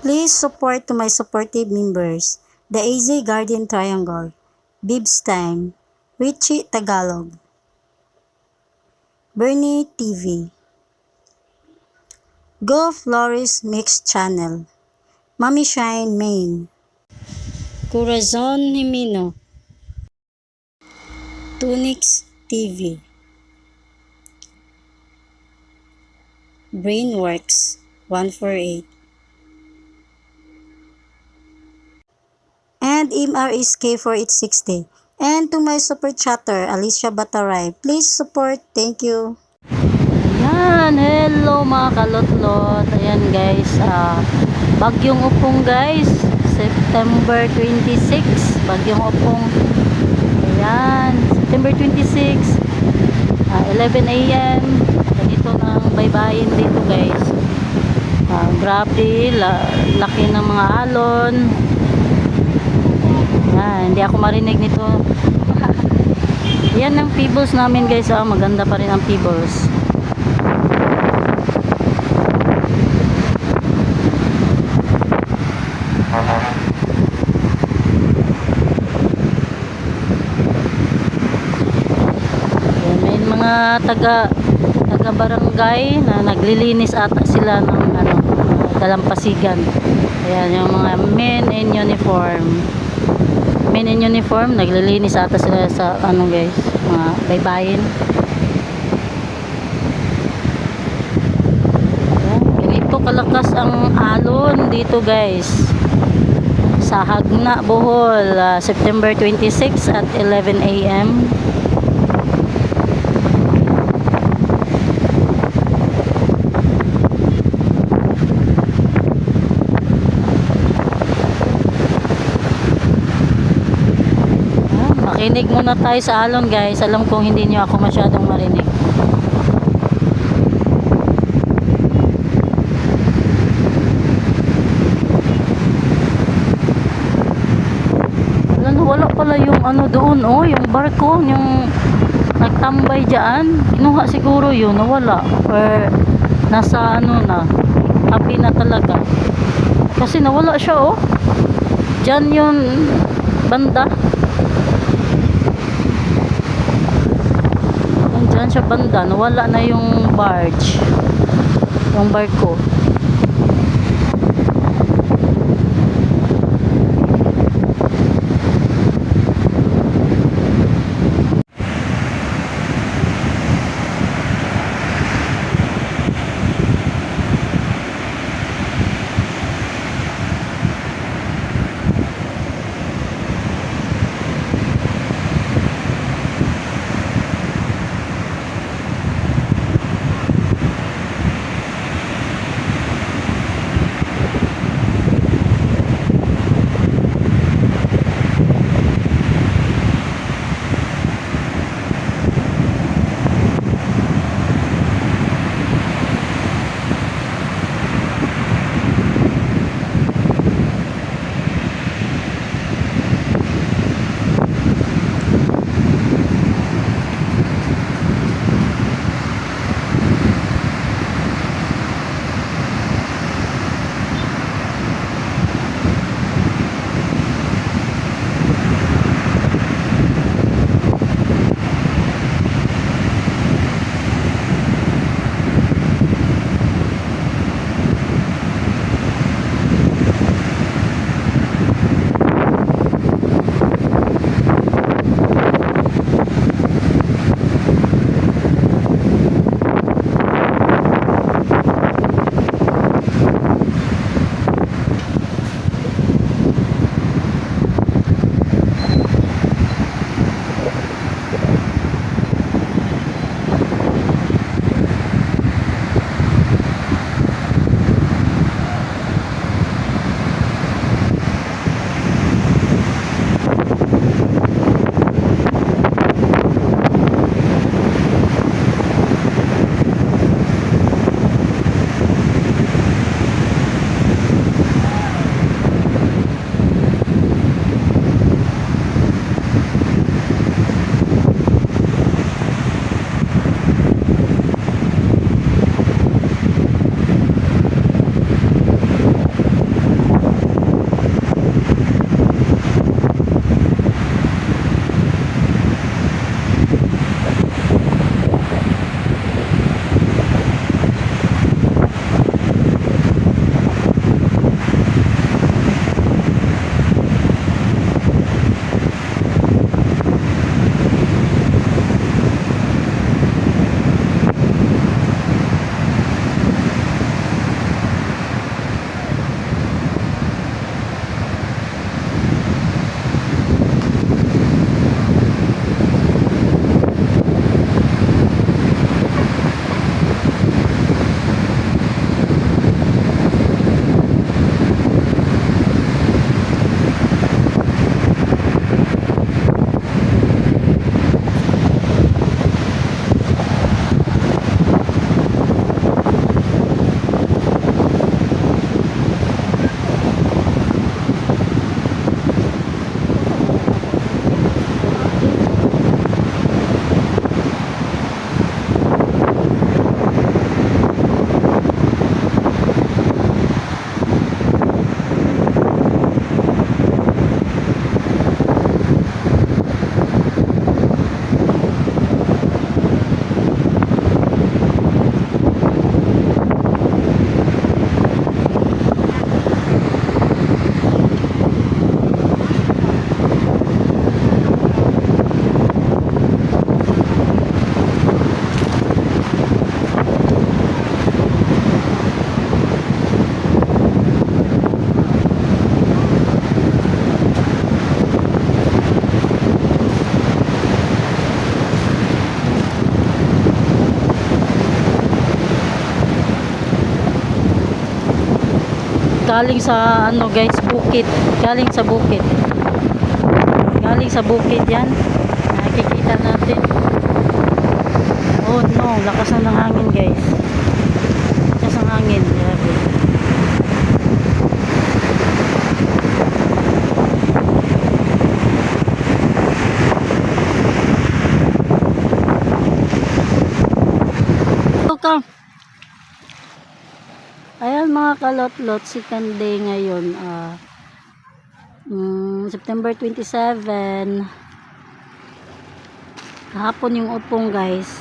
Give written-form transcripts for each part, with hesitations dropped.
Please support to my supportive members, the AZ Guardian Triangle, Bibs Time, Richie Tagalog, Bernie TV, Go Flores Mix Channel, Mami Shine Main, Corazon Himino, Tunix TV, Brainworks 148, and MRSK 4860. And to my super chatter, Alicia Bataray, please support. Thank you. Ayan, hello mga kalotlot. Ayan guys, Bagyong Upong guys, September 26, Bagyong Upong. Ayan, September 26, 11 a.m. Ganito nang baybayin dito guys. Grabe, laki ng mga alon. Ayan, hindi ako marinig nito. Ayan ang pebbles namin guys, maganda pa rin ang pebbles. May mga taga barangay na naglilinis ata sila ng dalampasigan. Ayan yung mga men in uniform naglilinis ata sila sa guys, mga baybayin. Ayan, ganito kalakas ang alon dito guys sa Hagna, Bohol, September 26 at 11 a.m. Makinig muna tayo sa alon guys. Alam kong hindi nyo ako masyadong marinig. Wala pala yung doon yung barko, yung nagtambay dyan. Kinuha siguro yun, nawala. Or nasa na, happy na talaga. Kasi nawala siya dyan yung banda. Dyan siya banda, nawala na yung barge, yung barko. galing sa ano guys, bukid. Galing sa bukid. Galing sa bukid yan. Nakikita natin. Oh no, lakas na ng hangin guys. Lakas ng hangin. Grabe. Ka. Ayan mga kalot-lot, second day ngayon, September 27. Kahapon yung upong guys.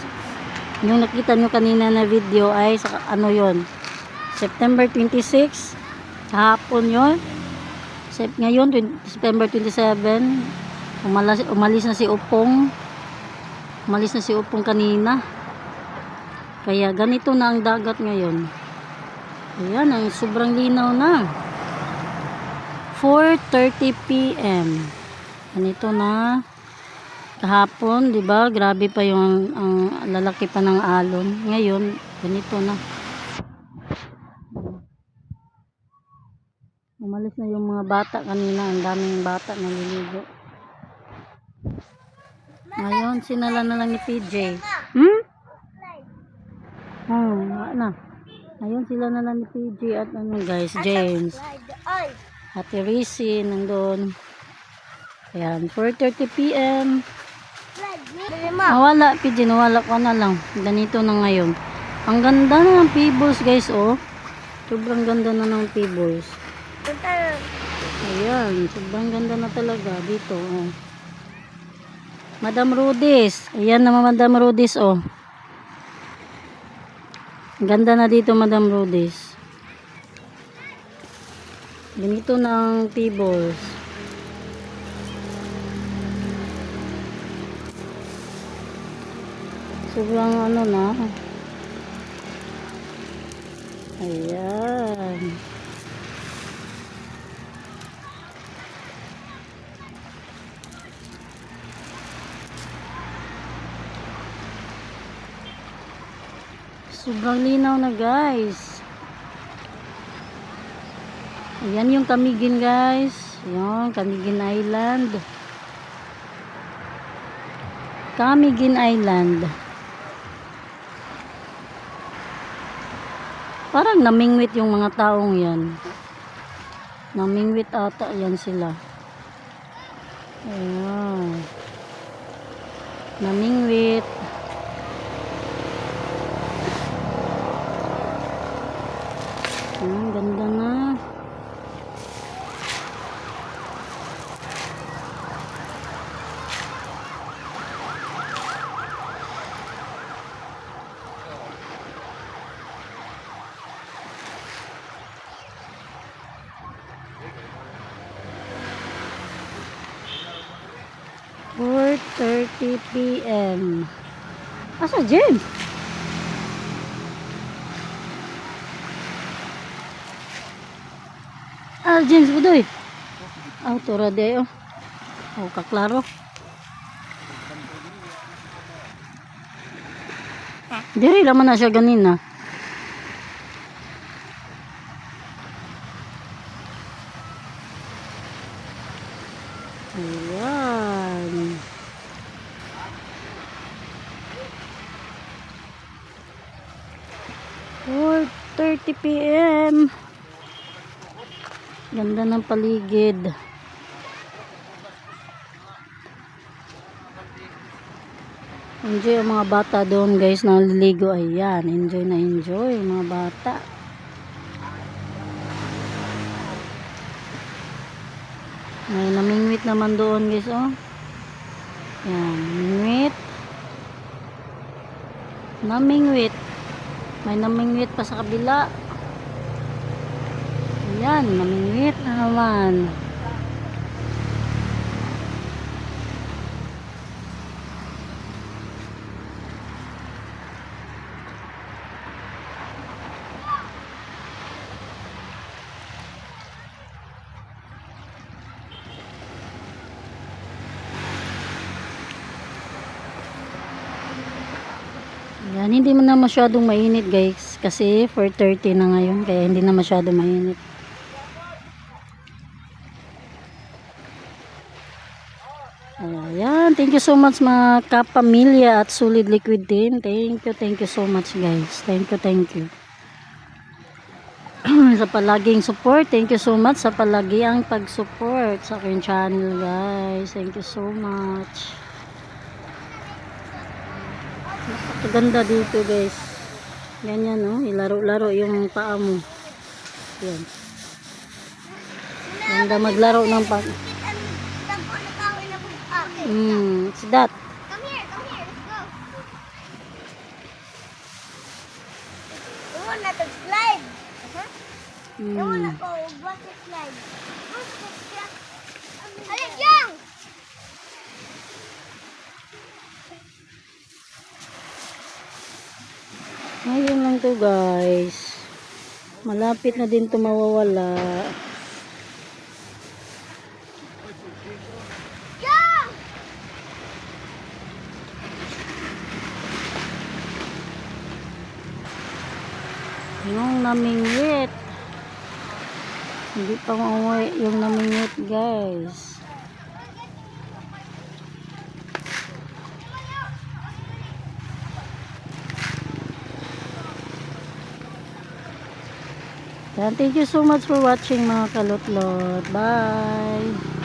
Yung nakita nyo kanina na video ay ano yon, September 26. Kahapon yon. Ngayon, September 27. Umalis na si upong. Umalis na si upong kanina. Kaya ganito na ang dagat ngayon. Ayan, ang sobrang linaw na. 4:30 PM. Ganito na. Kahapon, 'di ba? Grabe pa yung ang lalaki pa ng alon. Ngayon, ganito na. Umalis na yung mga bata kanina, ang daming bata naliligo. Ngayon, sinala na lang ni PJ. Na. Ayun sila na lang ni PJ at ano guys, James. Ate Rizzy nandun. Ayan, 4:30 PM. Nawala, PJ, nawala ko na lang. Ganito na ngayon. Ang ganda na ng pebbles guys, oh. Sobrang ganda na ng pebbles. Ayan, sobrang ganda na talaga dito, oh. Madam Rudis. Ayan naman Madam Rudis, oh. Ganda na dito Madam Rudis. Ganito ng pebbles. Sobrang ano na. Ayan. Sobrang linaw na guys. Ayan yung Camiguin guys. Ayan, Camiguin Island. Camiguin Island. Parang namingwit yung mga taong yan. Namingwit ata yan sila. Ayan. Namingwit. Ang ganda na. Four 4:30 PM. Asa James? James budoy. Tura de oh. Oh, kaklaro. Diri laman na siya ganina. Ayan. Oh, 4:30 PM. Ganda ng paligid. Enjoy ang mga bata doon guys, naliligo. Ayan, enjoy na enjoy mga bata. May namingwit naman doon guys, oh. Ayan, namingwit. Namingwit. May namingwit pa sa kabila. Ayan, namingwit na naman. Ayan, hindi mo na masyadong mainit guys. Kasi 4:30 na ngayon. Kaya hindi na masyadong mainit. Ayan, thank you so much mga kapamilya at Solid Liquid Team. Thank you so much guys. Thank you. Sa palaging support. Thank you so much sa palagiang pag-support sa aking channel guys. Thank you so much. Napakaganda dito guys. Ganyan no, ilaro-laro yung paa mo. Yan. Ganda maglaro ng pag... it's that. Come here, let's go. I want to slide. I want to go bucket slide. Alin dyan? Ngayon lang to guys. Malapit na din to mawawala. Dyan! Yung namingwit. Hindi pa mauwi yung namingwit guys. Thank you so much for watching mga kalutlot. Bye!